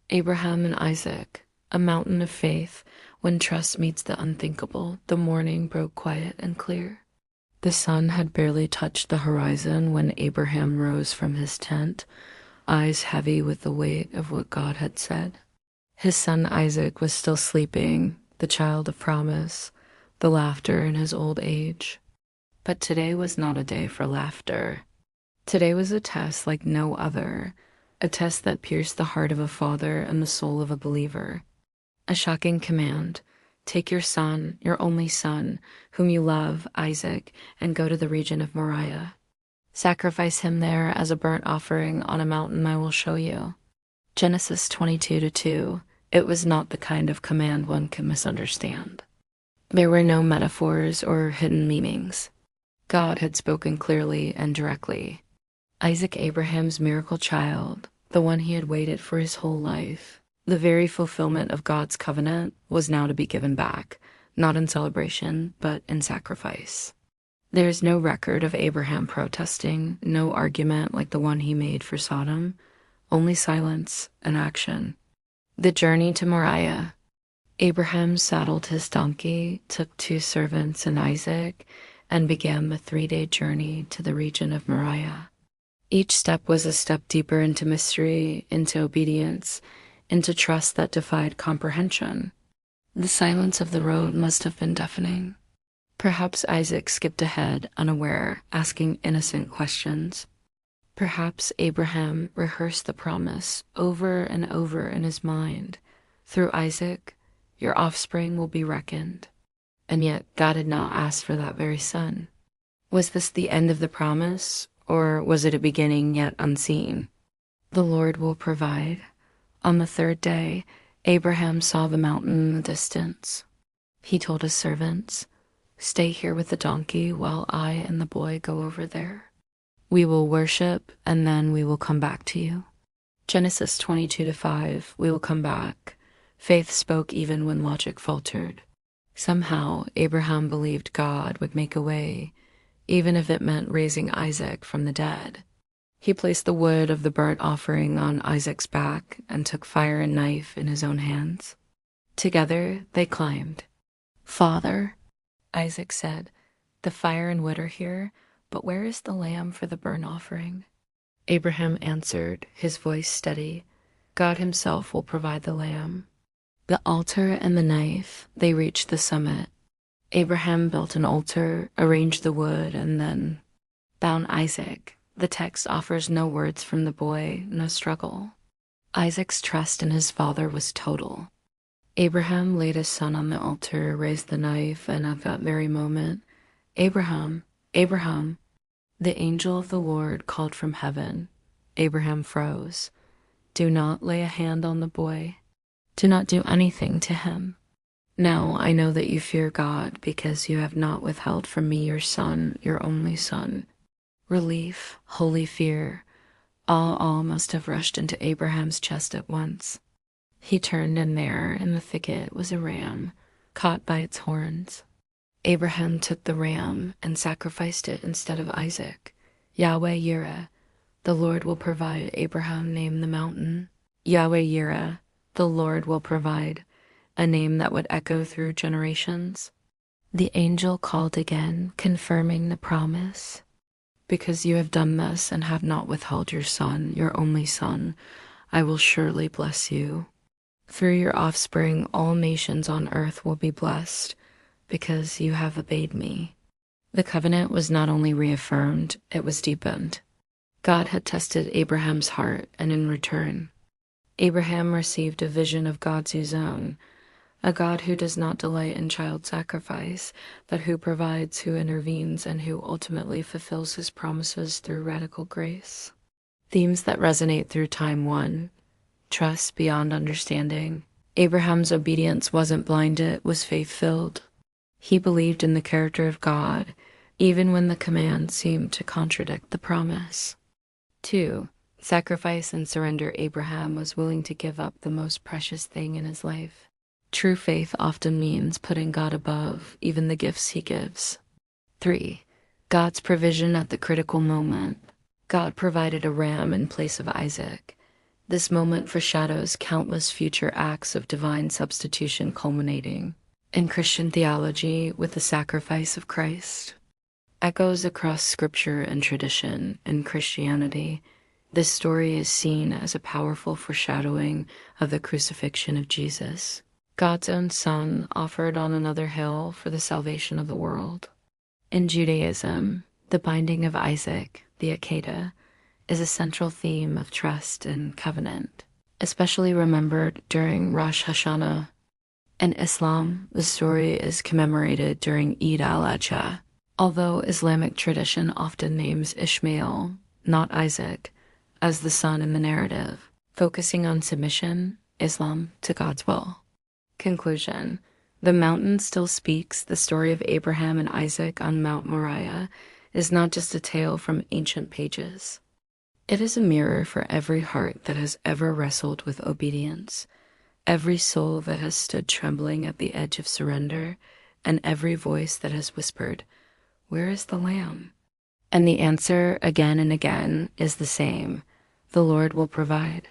Abraham and Isaac, a mountain of faith. When trust meets the unthinkable, the morning broke quiet and clear. The sun had barely touched the horizon when Abraham rose from his tent, eyes heavy with the weight of what God had said. His son Isaac was still sleeping, the child of promise, the laughter in his old age. But today was not a day for laughter. Today was a test like no other, a test that pierced the heart of a father and the soul of a believer. A shocking command: take your son, your only son, whom you love, Isaac, and go to the region of Moriah. Sacrifice him there as a burnt offering on a mountain I will show you. Genesis 22:2. It was not the kind of command one can misunderstand. There were no metaphors or hidden meanings. God had spoken clearly and directly. Isaac, Abraham's miracle child, the one he had waited for his whole life, the very fulfillment of God's covenant, was now to be given back, not in celebration, but in sacrifice. There is no record of Abraham protesting, no argument like the one he made for Sodom, only silence and action. The journey to Moriah. Abraham saddled his donkey, took 2 servants and Isaac, and began the 3-day journey to the region of Moriah. Each step was a step deeper into mystery, into obedience, into trust that defied comprehension. The silence of the road must have been deafening. Perhaps Isaac skipped ahead, unaware, asking innocent questions. Perhaps Abraham rehearsed the promise over and over in his mind. Through Isaac, your offspring will be reckoned. And yet God had not asked for that very son. Was this the end of the promise, or was it a beginning yet unseen? The Lord will provide. On the 3rd day, Abraham saw the mountain in the distance. He told his servants, "Stay here with the donkey while I and the boy go over there. We will worship, and then we will come back to you." Genesis 22:5, we will come back. Faith spoke even when logic faltered. Somehow, Abraham believed God would make a way, even if it meant raising Isaac from the dead. He placed the wood of the burnt offering on Isaac's back and took fire and knife in his own hands. Together, they climbed. "Father," Isaac said, "the fire and wood are here, but where is the lamb for the burnt offering?" Abraham answered, his voice steady, "God himself will provide the lamb." The altar and the knife, they reached the summit. Abraham built an altar, arranged the wood, and then bound Isaac. The text offers no words from the boy, no struggle. Isaac's trust in his father was total. Abraham laid his son on the altar, raised the knife, and at that very moment, "Abraham, Abraham!" The angel of the Lord called from heaven. Abraham froze. "Do not lay a hand on the boy. Do not do anything to him. Now I know that you fear God because you have not withheld from me your son, your only son." Relief, holy fear, all must have rushed into Abraham's chest at once. He turned, and there in the thicket was a ram, caught by its horns. Abraham took the ram and sacrificed it instead of Isaac. Yahweh Yireh, the Lord will provide, Abraham named the mountain. Yahweh Yireh, the Lord will provide, a name that would echo through generations. The angel called again, confirming the promise. "Because you have done this and have not withheld your son, your only son, I will surely bless you. Through your offspring, all nations on earth will be blessed, because you have obeyed me." The covenant was not only reaffirmed, it was deepened. God had tested Abraham's heart, and in return, Abraham received a vision of God's own, a God who does not delight in child sacrifice, but who provides, who intervenes, and who ultimately fulfills his promises through radical grace. Themes that resonate through time. 1. Trust beyond understanding. Abraham's obedience wasn't blind, it was faith-filled. He believed in the character of God, even when the command seemed to contradict the promise. 2. Sacrifice and surrender. Abraham was willing to give up the most precious thing in his life. True faith often means putting God above even the gifts he gives. 3. God's provision at the critical moment. God provided a ram in place of Isaac. This moment foreshadows countless future acts of divine substitution culminating in Christian theology with the sacrifice of Christ. Echoes across scripture and tradition in Christianity, this story is seen as a powerful foreshadowing of the crucifixion of Jesus, God's own Son offered on another hill for the salvation of the world. In Judaism, the binding of Isaac, the Akedah, is a central theme of trust and covenant, especially remembered during Rosh Hashanah. In Islam, the story is commemorated during Eid al-Adha, although Islamic tradition often names Ishmael, not Isaac, as the son in the narrative, focusing on submission, Islam, to God's will. Conclusion: the mountain still speaks. The story of Abraham and Isaac on Mount Moriah is not just a tale from ancient pages. It is a mirror for every heart that has ever wrestled with obedience, every soul that has stood trembling at the edge of surrender, and every voice that has whispered, "Where is the Lamb?" And the answer, again and again, is the same: the Lord will provide.